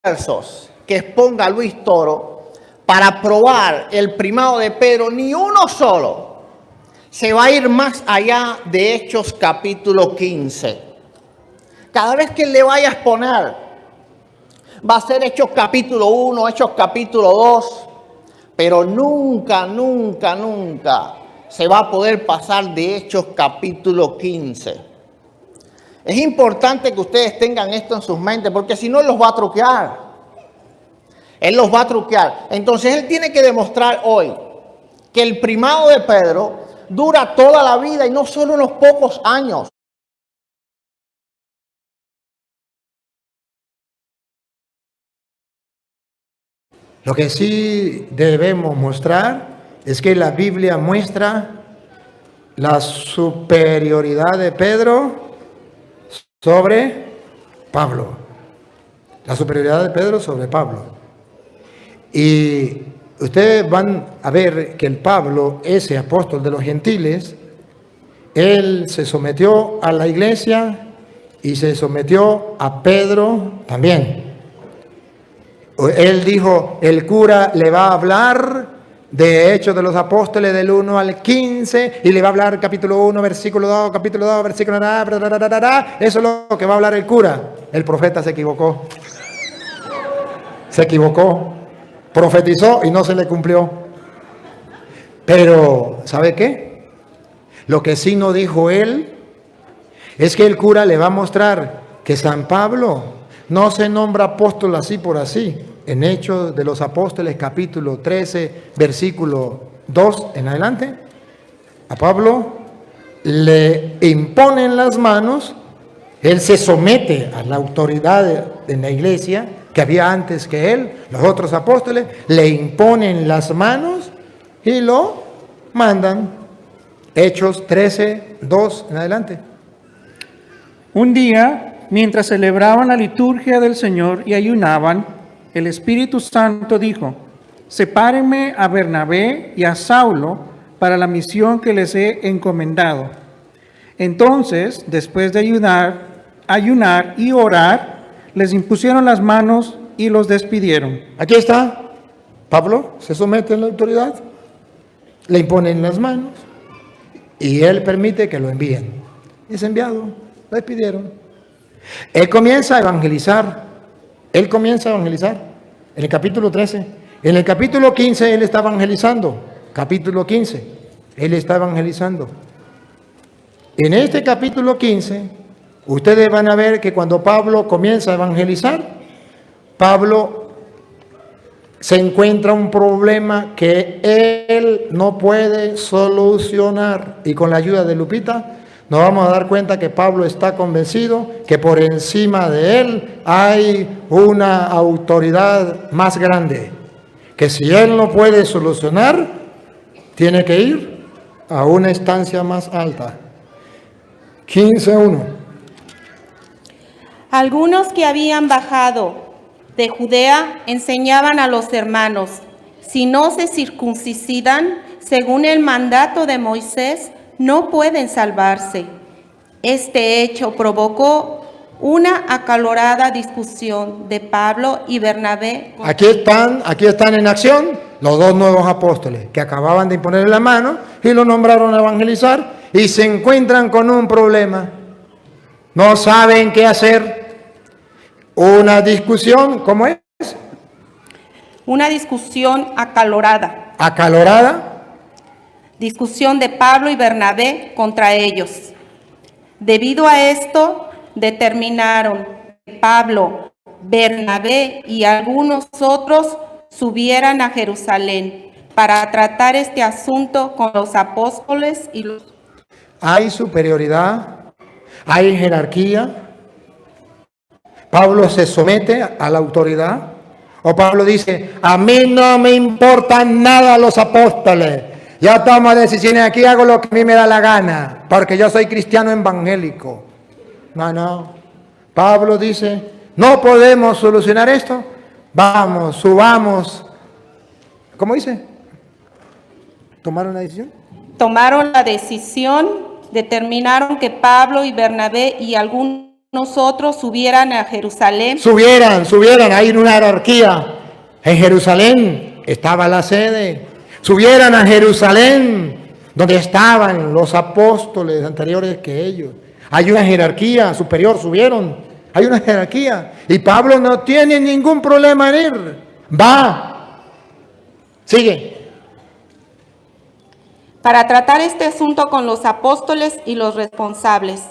versos que exponga Luis Toro para probar el primado de Pedro, ni uno solo se va a ir más allá de Hechos capítulo 15. Cada vez que le vaya a exponer, va a ser Hechos capítulo 1, Hechos capítulo 2, pero nunca se va a poder pasar de Hechos capítulo 15. Es importante que ustedes tengan esto en sus mentes, porque si no, los va a truquear. Él los va a truquear. Entonces, él tiene que demostrar hoy que el primado de Pedro dura toda la vida y no solo unos pocos años. Lo que sí debemos mostrar es que la Biblia muestra la superioridad de Pedro sobre Pablo. La superioridad de Pedro sobre Pablo. Y ustedes van a ver que el Pablo, ese apóstol de los gentiles, él se sometió a la iglesia y se sometió a Pedro también. Él dijo, el cura le va a hablar de Hechos de los Apóstoles del 1 al 15 y le va a hablar capítulo 1, versículo 2, capítulo 2, versículo... Eso es lo que va a hablar el cura. El profeta se equivocó. Se equivocó. Profetizó y no se le cumplió. Pero, ¿sabe qué? Lo que sí no dijo él es que el cura le va a mostrar que San Pablo no se nombra apóstol así por así. En Hechos de los Apóstoles, capítulo 13, versículo 2 en adelante, a Pablo le imponen las manos, él se somete a la autoridad de la iglesia que había antes que él, los otros apóstoles, le imponen las manos y lo mandan. Hechos 13, 2 en adelante. Un día, mientras celebraban la liturgia del Señor y ayunaban, el Espíritu Santo dijo, sepárenme a Bernabé y a Saulo para la misión que les he encomendado. Entonces, después de ayunar y orar, les impusieron las manos y los despidieron. Aquí está, Pablo se somete a la autoridad, le imponen las manos y él permite que lo envíen. Es enviado, lo despidieron. Él comienza a evangelizar. En el capítulo 13. En el capítulo 15 él está evangelizando. Capítulo 15, él está evangelizando. En este capítulo 15, ustedes van a ver que cuando Pablo comienza a evangelizar, Pablo se encuentra un problema que él no puede solucionar. Y con la ayuda de Lupita, nos vamos a dar cuenta que Pablo está convencido que por encima de él hay una autoridad más grande, que si él no puede solucionar, tiene que ir a una instancia más alta. 15:1. Algunos que habían bajado de Judea enseñaban a los hermanos, si no se circuncidan según el mandato de Moisés, no pueden salvarse. Este hecho provocó una acalorada discusión de Pablo y Bernabé. Aquí están en acción los dos nuevos apóstoles que acababan de imponerle la mano y lo nombraron a evangelizar y se encuentran con un problema. No saben qué hacer. Una discusión, ¿cómo es? Una discusión acalorada. ¿Acalorada? Discusión de Pablo y Bernabé contra ellos. Debido a esto, determinaron que Pablo, Bernabé y algunos otros subieran a Jerusalén para tratar este asunto con los apóstoles y los... Hay superioridad, hay jerarquía. Pablo se somete a la autoridad. O Pablo dice, a mí no me importan nada los apóstoles. Yo tomo decisiones aquí, hago lo que a mí me da la gana, porque yo soy cristiano evangélico. No. Pablo dice, no podemos solucionar esto. Vamos, subamos. ¿Cómo dice? ¿Tomaron la decisión? Tomaron la decisión, determinaron que Pablo y Bernabé y algunos nosotros subieran a Jerusalén Subieran, hay una jerarquía. En Jerusalén estaba la sede. Subieran a Jerusalén, donde estaban los apóstoles anteriores que ellos. Hay una jerarquía superior, subieron. Hay una jerarquía. Y Pablo no tiene ningún problema en ir. Va. Sigue. para tratar este asunto con los apóstoles y los responsables.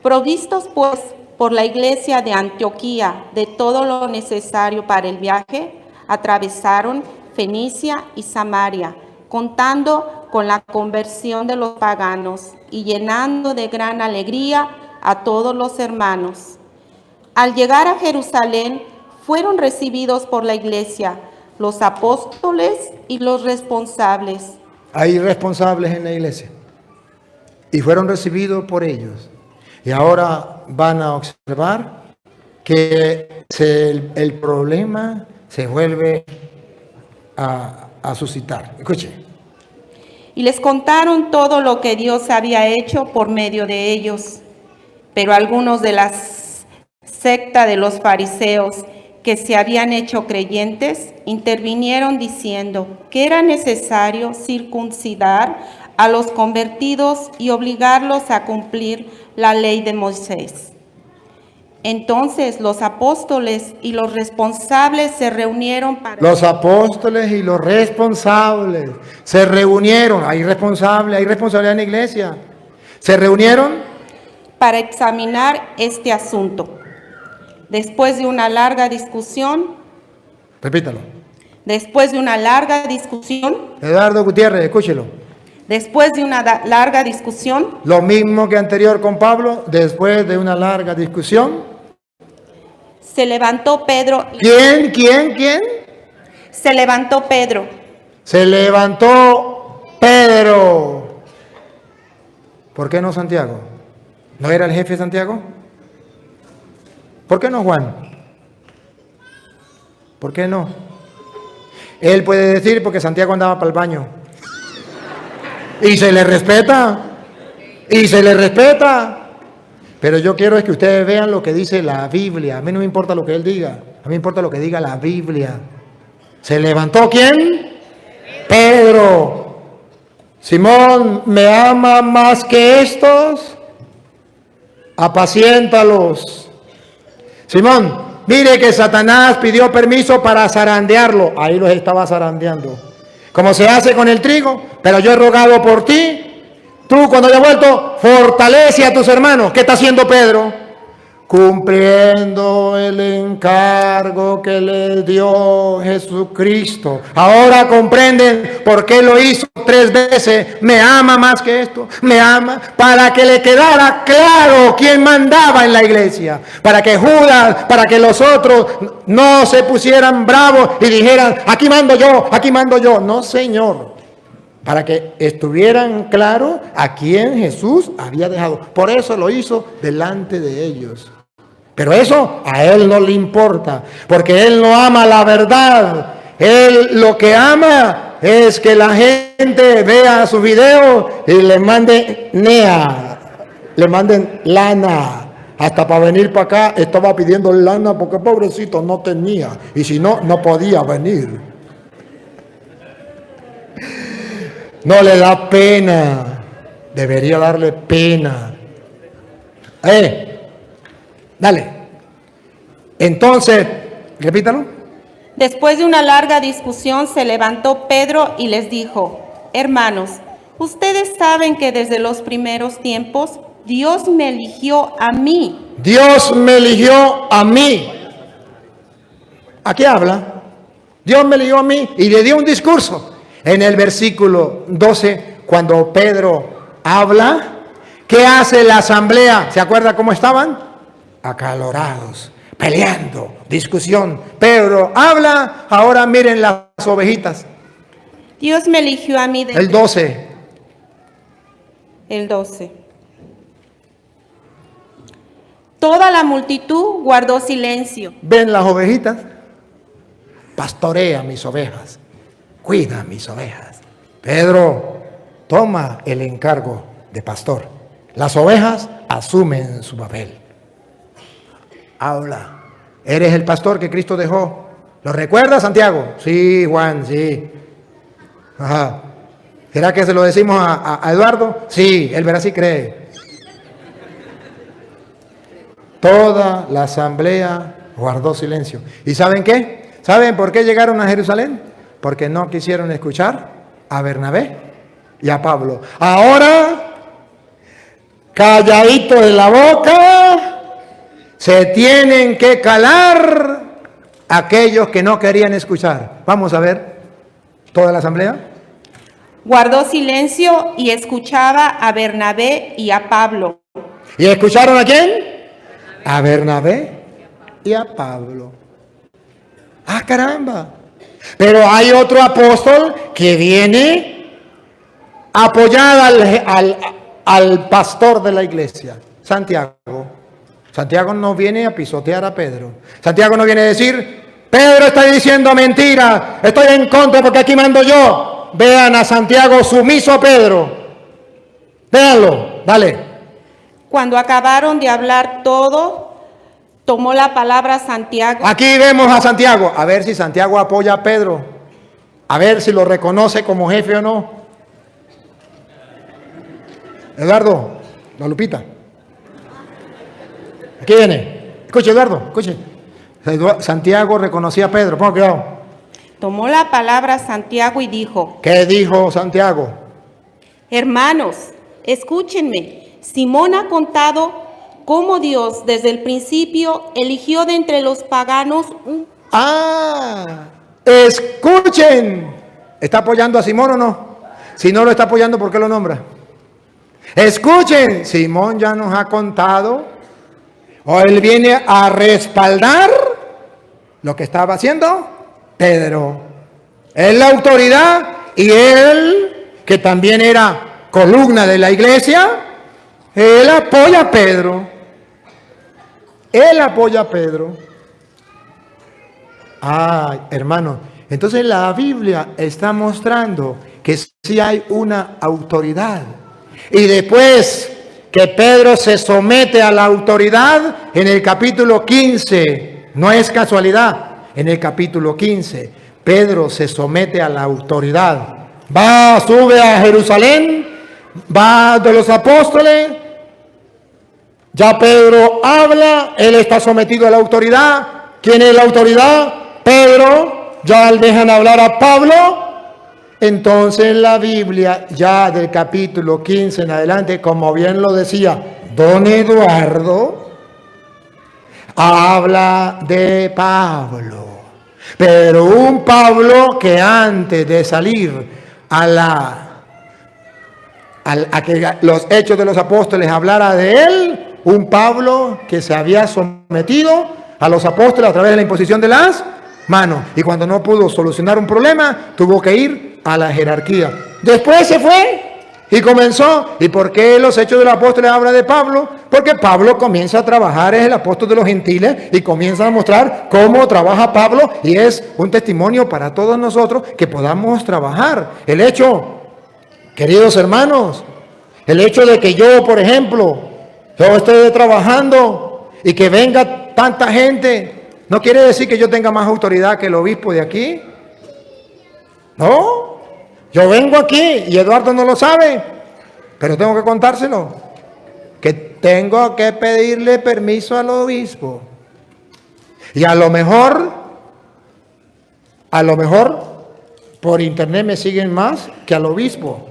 Provistos pues por la iglesia de Antioquía de todo lo necesario para el viaje, atravesaron Fenicia y Samaria, contando con la conversión de los paganos y llenando de gran alegría a todos los hermanos. Al llegar a Jerusalén, fueron recibidos por la iglesia, los apóstoles y los responsables. Hay responsables en la iglesia. Y fueron recibidos por ellos. Y ahora van a observar que el problema se vuelve a suscitar. Escuche. Y les contaron todo lo que Dios había hecho por medio de ellos. Pero algunos de la secta de los fariseos que se habían hecho creyentes intervinieron diciendo que era necesario circuncidar a los convertidos y obligarlos a cumplir la ley de Moisés. Entonces los apóstoles y los responsables se reunieron para... Los apóstoles y los responsables se reunieron. Hay responsabilidad en la iglesia. Se reunieron para examinar este asunto. Después de una larga discusión... Repítalo. Después de una larga discusión... Eduardo Gutiérrez, escúchelo. Después de una larga discusión... Lo mismo que anterior con Pablo, después de una larga discusión. Se levantó Pedro... ¿Quién? Se levantó Pedro. Se levantó Pedro. ¿Por qué no Santiago? ¿No era el jefe Santiago? ¿Por qué no Juan? ¿Por qué no? Él puede decir porque Santiago andaba para el baño. Y se le respeta. Y se le respeta. Pero yo quiero es que ustedes vean lo que dice la Biblia. A mí no me importa lo que él diga. A mí me importa lo que diga la Biblia. ¿Se levantó quién? Pedro. Simón, ¿me ama más que estos? Apaciéntalos. Simón, mire que Satanás pidió permiso para zarandearlo. Ahí los estaba zarandeando. Como se hace con el trigo, pero yo he rogado por ti. Tú cuando hayas vuelto, fortalece a tus hermanos. ¿Qué está haciendo Pedro? Cumpliendo el encargo que le dio Jesucristo. Ahora comprenden por qué lo hizo 3 veces. Me ama más que esto. Me ama para que le quedara claro quién mandaba en la iglesia. Para que Judas, para que los otros no se pusieran bravos y dijeran, aquí mando yo, aquí mando yo. No, Señor. Para que estuvieran claros a quién Jesús había dejado. Por eso lo hizo delante de ellos. Pero eso a él no le importa, porque él no ama la verdad. Él lo que ama es que la gente vea su video y le manden le manden lana. Hasta para venir para acá estaba pidiendo lana porque pobrecito no tenía. Y si no, no podía venir. No le da pena. Debería darle pena. Dale. Entonces, repítalo. Después de una larga discusión se levantó Pedro y les dijo, hermanos, ustedes saben que desde los primeros tiempos Dios me eligió a mí. Dios me eligió a mí. ¿A qué habla? Dios me eligió a mí y le dio un discurso. En el versículo 12, cuando Pedro habla, ¿qué hace la asamblea? ¿Se acuerda cómo estaban? Acalorados, peleando, discusión. Pedro habla, ahora miren las ovejitas. Dios me eligió a mí. El 12. El 12. Toda la multitud guardó silencio. ¿Ven las ovejitas? Pastorea mis ovejas, cuida mis ovejas. Pedro toma el encargo de pastor. Las ovejas asumen su papel. habla. Eres el pastor que Cristo dejó. ¿Lo recuerdas, Santiago? Sí, Juan, sí. Ajá. ¿Será que se lo decimos a Eduardo? Sí, él verá si cree. Toda la asamblea guardó silencio. ¿Y saben qué? ¿Saben por qué llegaron a Jerusalén? Porque no quisieron escuchar a Bernabé y a Pablo. Ahora, calladito de la boca, se tienen que calar aquellos que no querían escuchar. Vamos a ver toda la asamblea. Guardó silencio y escuchaba a Bernabé y a Pablo. ¿Y escucharon a quién? A Bernabé y a Pablo. ¡Ah, caramba! Pero hay otro apóstol que viene a apoyar al pastor de la iglesia, Santiago. Santiago no viene a pisotear a Pedro. Santiago no viene a decir, Pedro está diciendo mentira, estoy en contra porque aquí mando yo. Vean a Santiago sumiso a Pedro. Véanlo, dale. Cuando acabaron de hablar todo, tomó la palabra Santiago. Aquí vemos a Santiago. A ver si Santiago apoya a Pedro. A ver si lo reconoce como jefe o no. Eduardo, la Lupita. Aquí viene. Escuche, Eduardo, escuche. Santiago reconocía a Pedro. Ponga cuidado. Tomó la palabra Santiago y dijo, ¿Qué dijo Santiago? hermanos, escúchenme. Simón ha contado cómo Dios desde el principio eligió de entre los paganos un... Escuchen. ¿Está apoyando a Simón o no? Si no lo está apoyando, ¿por qué lo nombra? Escuchen. Simón ya nos ha contado, o él viene a respaldar lo que estaba haciendo Pedro. Es la autoridad y él, que también era columna de la iglesia, él apoya a Pedro. Él apoya a Pedro. Ay, hermano, entonces la Biblia está mostrando que sí hay una autoridad. Y después que Pedro se somete a la autoridad, en el capítulo 15, no es casualidad, en el capítulo 15, Pedro se somete a la autoridad. Sube a Jerusalén, va de los apóstoles. Ya Pedro habla, él está sometido a la autoridad. ¿Quién es la autoridad? Pedro. Ya dejan hablar a Pablo. Entonces la Biblia, ya del capítulo 15 en adelante, como bien lo decía don Eduardo, habla de Pablo. Pero un Pablo que antes de salir a que los hechos de los apóstoles hablara de él, un Pablo que se había sometido a los apóstoles a través de la imposición de las manos. Y cuando no pudo solucionar un problema, tuvo que ir a la jerarquía. Después se fue y comenzó. ¿Y por qué los hechos de los apóstoles habla de Pablo? Porque Pablo comienza a trabajar, es el apóstol de los gentiles, y comienza a mostrar cómo trabaja Pablo, y es un testimonio para todos nosotros que podamos trabajar. El hecho, queridos hermanos, el hecho de que yo, por ejemplo, yo esté trabajando y que venga tanta gente, no quiere decir que yo tenga más autoridad que el obispo de aquí. No, yo vengo aquí y Eduardo no lo sabe, pero tengo que contárselo, que tengo que pedirle permiso al obispo. Y a lo mejor, por internet me siguen más que al obispo.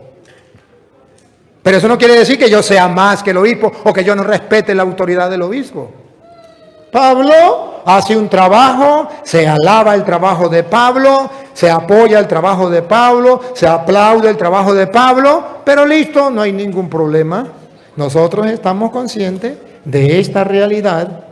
Pero eso no quiere decir que yo sea más que el obispo o que yo no respete la autoridad del obispo. Pablo hace un trabajo, se alaba el trabajo de Pablo, se apoya el trabajo de Pablo, se aplaude el trabajo de Pablo, pero listo, no hay ningún problema. Nosotros estamos conscientes de esta realidad